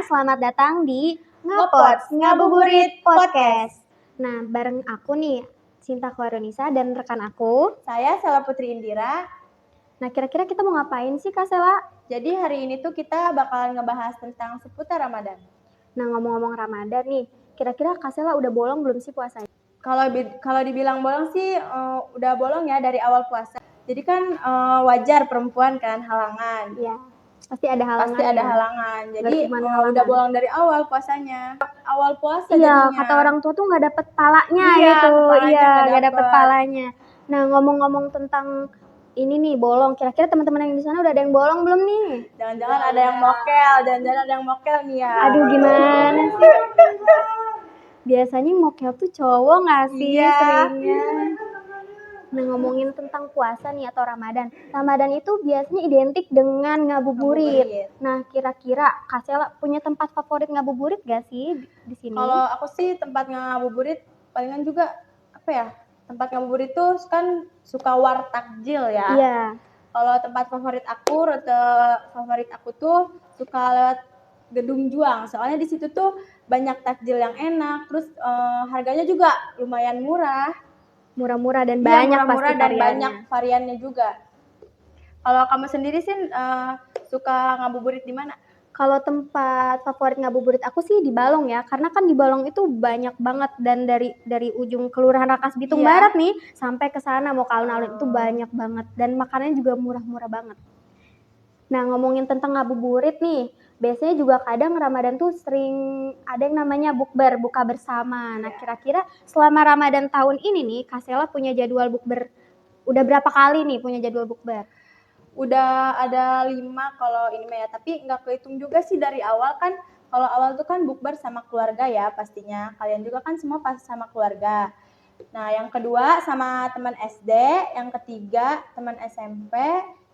selamat datang di Ngopots, Ngabuburit Podcast. Nah, bareng aku nih, Sinta Khwarunisa dan rekan aku. Saya Sela Putri Indira. Nah, kira-kira kita mau ngapain sih, Kak Sela? Jadi hari ini tuh kita bakalan ngebahas tentang seputar Ramadan. Nah, ngomong-ngomong Ramadan nih, kira-kira Kak Sela udah bolong belum sih puasanya? Kalau dibilang bolong sih udah bolong ya dari awal puasa. Jadi kan wajar perempuan kan halangan. Iya, pasti ada halangan. Pasti ada halangan. Jadi udah bolong dari awal puasanya. Awal puasa Iya, jadinya. kata orang tua tuh nggak dapet palanya Iya, gitu. kepalanya Nggak dapet palanya. Nah, ngomong-ngomong tentang ini nih bolong, kira-kira teman-teman yang di sana udah ada yang bolong belum nih? Jangan-jangan ada yang mokel nih ya. Aduh, gimana sih? Biasanya mokel tuh cowok nggak sih? Iya. Seringnya. Nah, ngomongin tentang puasa nih atau Ramadan. Ramadan itu biasanya identik dengan ngabuburit. Nah, kira-kira Kak Sela punya tempat favorit ngabuburit gak sih di sini? Kalau aku sih tempat ngabuburit palingan juga apa ya? Tempat ngabuburit tuh kan suka wartakjil ya. Iya. Kalau tempat favorit aku, rute favorit aku tuh suka lewat Gedung Juang. Soalnya di situ tuh banyak takjil yang enak, terus harganya juga lumayan murah. Murah-murah dan banyak pasti dan banyak variannya juga. Kalau kamu sendiri sih suka ngabuburit di mana? Kalau tempat favorit ngabuburit aku sih di Balong ya, karena kan di Balong itu banyak banget dan dari ujung Kelurahan Rakas Bitung Barat nih sampai ke sana mau ke alun-alun itu banyak banget dan makanannya juga murah-murah banget. Nah, ngomongin tentang ngabuburit nih, biasanya juga kadang Ramadan tuh sering ada yang namanya bukber, buka bersama. Nah, kira-kira selama Ramadan tahun ini nih, Kak Sela punya jadwal bukber, udah berapa kali nih punya jadwal bukber? Udah ada 5 kalau ini ya, tapi nggak kehitung juga sih dari awal kan. Kalau awal tuh kan bukber sama keluarga ya pastinya. Kalian juga kan semua pasti sama keluarga. Nah, yang kedua sama teman SD, yang ketiga teman SMP,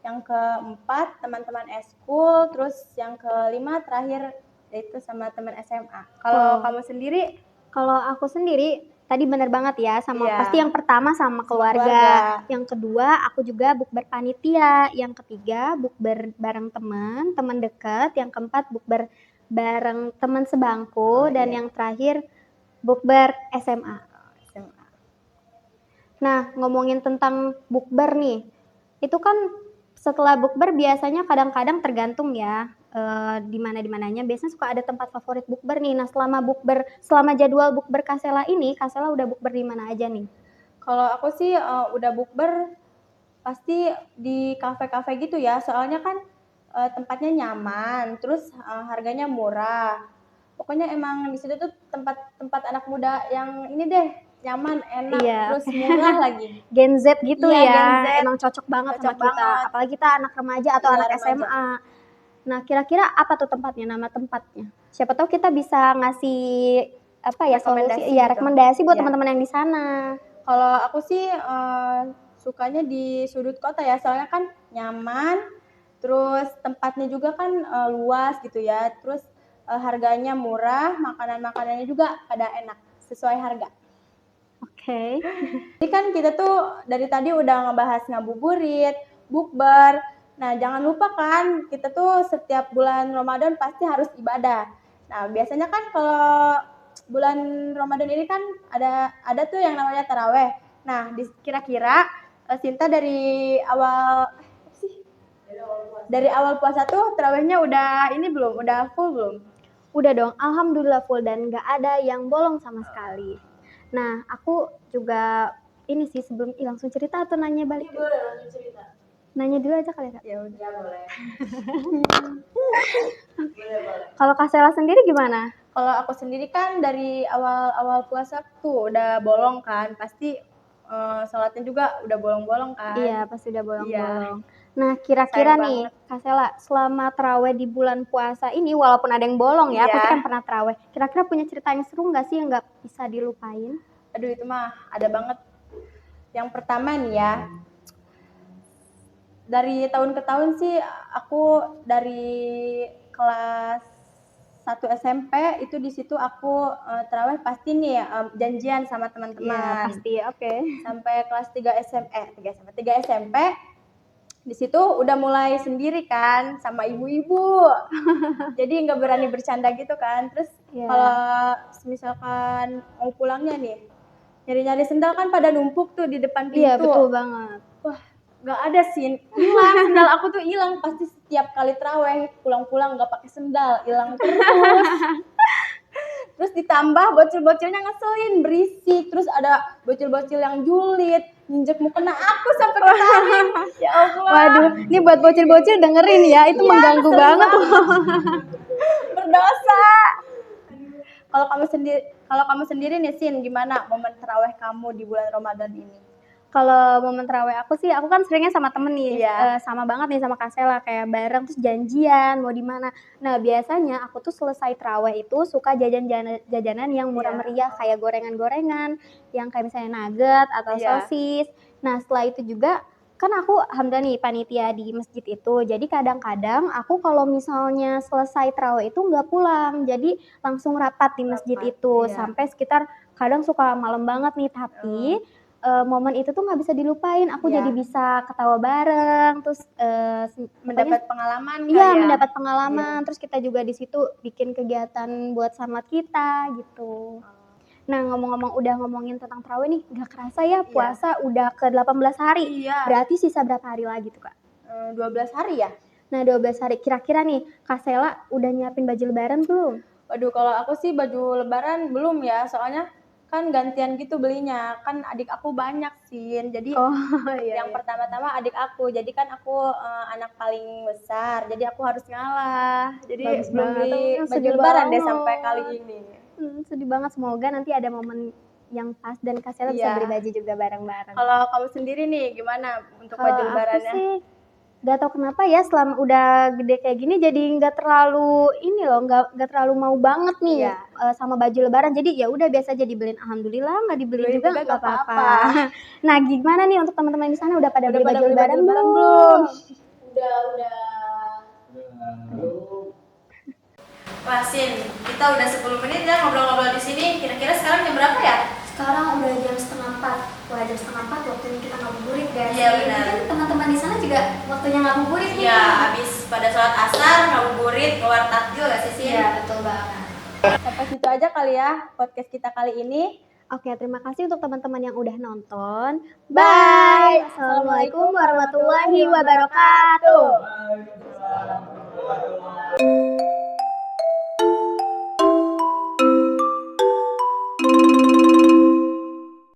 yang keempat teman-teman eskul, terus yang kelima terakhir itu sama teman SMA. Kalau kamu sendiri? Kalau aku sendiri tadi bener banget ya sama pasti yang pertama sama keluarga. Yang kedua aku juga bukber panitia, yang ketiga bukber bareng teman dekat, yang keempat bukber bareng teman sebangku dan yang terakhir bukber SMA. Nah, ngomongin tentang bukber nih, itu kan setelah bukber biasanya kadang-kadang tergantung ya di mananya biasanya suka ada tempat favorit bukber nih. Nah, selama jadwal bukber Kak Sela ini, Kak Sela udah bukber di mana aja nih? Kalau aku sih udah bukber pasti di kafe-kafe gitu ya, soalnya kan tempatnya nyaman, terus harganya murah. Pokoknya emang di situ tuh tempat anak muda yang ini deh, nyaman, enak, terus murah lagi. Gen Z gitu Gen Z. Emang cocok banget sama kita. Apalagi kita anak remaja atau anak SMA. Nah, kira-kira apa tuh tempatnya, nama tempatnya? Siapa tahu kita bisa ngasih rekomendasi buat teman-teman yang di sana. Kalau aku sih sukanya di sudut kota ya, soalnya kan nyaman, terus tempatnya juga kan luas gitu ya, terus harganya murah, makanannya juga pada enak, sesuai harga. Oke. Jadi kan kita tuh dari tadi udah ngebahas ngabuburit, bukber. Nah, jangan lupa kan kita tuh setiap bulan Ramadan pasti harus ibadah. Nah, biasanya kan kalau bulan Ramadan ini kan ada tuh yang namanya taraweh. Nah, kira-kira Sinta dari awal puasa tuh tarawehnya udah full belum? Udah dong, alhamdulillah full dan nggak ada yang bolong sama sekali. Nah, aku juga ini sih sebelum langsung cerita atau nanya balik? Boleh langsung cerita. Nanya dulu aja kali Kak. Ya udah boleh. Boleh. Kalau Kak Sela sendiri gimana? Kalau aku sendiri kan dari awal puasa tuh udah bolong kan, pasti sholatnya juga udah bolong-bolong kan. Iya, pasti udah bolong-bolong. Nah, kira-kira nih Kak Sela, selama taraweh di bulan puasa ini, walaupun ada yang bolong ya, pasti kan pernah taraweh. Kira-kira punya cerita yang seru nggak sih yang nggak bisa dilupain? Aduh, itu mah ada banget. Yang pertama nih ya, dari tahun ke tahun sih aku dari kelas 1 SMP itu di situ aku tarawih pasti nih janjian sama teman-teman. Iya, pasti. Oke. Sampai kelas 3 SMP Di situ udah mulai sendiri kan sama ibu-ibu. Jadi nggak berani bercanda gitu kan. Terus Iya. kalau misalkan mau pulangnya nih, nyari-nyari sendal kan pada numpuk tuh di depan pintu. Iya, betul banget. Wah, nggak ada sih, hilang sendal aku tuh hilang. Pasti setiap kali traweh pulang-pulang nggak pakai sendal, hilang terus. Terus ditambah bocil-bocilnya ngeselin, berisik. Terus ada bocil-bocil yang julid, nginjek mukena aku sampai ketarik. Ya Allah. Waduh, ini buat bocil-bocil dengerin ya, itu Iya, mengganggu ngeselin banget. Berdosa. Kalau kamu sendiri nih Sin, gimana momen terawih kamu di bulan Ramadan ini? Kalau momen terawih aku sih, aku kan seringnya sama temen nih, Iya. sama banget nih sama Kak Sela, kayak bareng terus janjian mau di mana. Nah biasanya aku tuh selesai terawih itu suka jajanan yang murah Iya. meriah kayak gorengan-gorengan, yang kayak misalnya nugget atau Iya. sosis. Nah setelah itu juga kan aku alhamdulillah nih panitia di masjid itu, jadi kadang-kadang aku kalau misalnya selesai terawih itu nggak pulang, jadi langsung rapat di masjid Rapat, itu iya. sampai sekitar kadang suka malam banget nih, tapi momen itu tuh nggak bisa dilupain, aku Iya. jadi bisa ketawa bareng, terus Mendapat pengalaman iya kali ya? mendapat pengalaman, terus kita juga di situ bikin kegiatan buat selamat kita gitu. Nah ngomong-ngomong udah ngomongin tentang tarawih nih, nggak kerasa ya puasa udah ke 18 hari. Iya. Berarti sisa berapa hari lagi tuh Kak? 12 hari ya? Nah 12 hari, kira-kira nih Kak Sela udah nyiapin baju lebaran belum? Waduh, kalau aku sih baju lebaran belum ya, soalnya kan gantian gitu belinya. Kan adik aku banyak sih. Jadi Oh iya. yang pertama-tama adik aku. Jadi kan aku anak paling besar. Jadi aku harus ngalah. Jadi Bagus belum banget. beli Oh, baju sedih lebaran deh banget. sampai kali ini. Sedih banget, semoga nanti ada momen yang pas dan Kak Sela bisa Iya. beli baju juga bareng-bareng. Kalau kamu sendiri nih gimana untuk Kalau baju aku lebarannya? sih nggak tahu kenapa ya selama udah gede kayak gini jadi nggak terlalu ini loh, nggak terlalu mau banget nih Iya. sama baju lebaran. Jadi ya udah biasa aja dibeliin, alhamdulillah nggak dibeliin Beliin juga juga nggak nggak apa-apa. apa-apa. Nah gimana nih untuk teman-teman di sana udah pada Udah beli pada baju beli lebaran baju lebaran belum? Udah. Wah, Sin, kita udah 10 menit ya ngobrol-ngobrol di sini. Kira-kira sekarang jam berapa ya? Sekarang udah jam 3:30. Wah, jam 3:30 waktunya kita ngabuburit guys. Iya, benar. Mungkin teman-teman di sana juga waktunya ngabuburit nih. Iya, habis pada sholat asar, ngabuburit, keluar takjil gak sih, Sin? Iya, betul banget. Sampai situ aja kali ya podcast kita kali ini. Oke, terima kasih untuk teman-teman yang udah nonton. Bye. Assalamualaikum warahmatullahi wabarakatuh.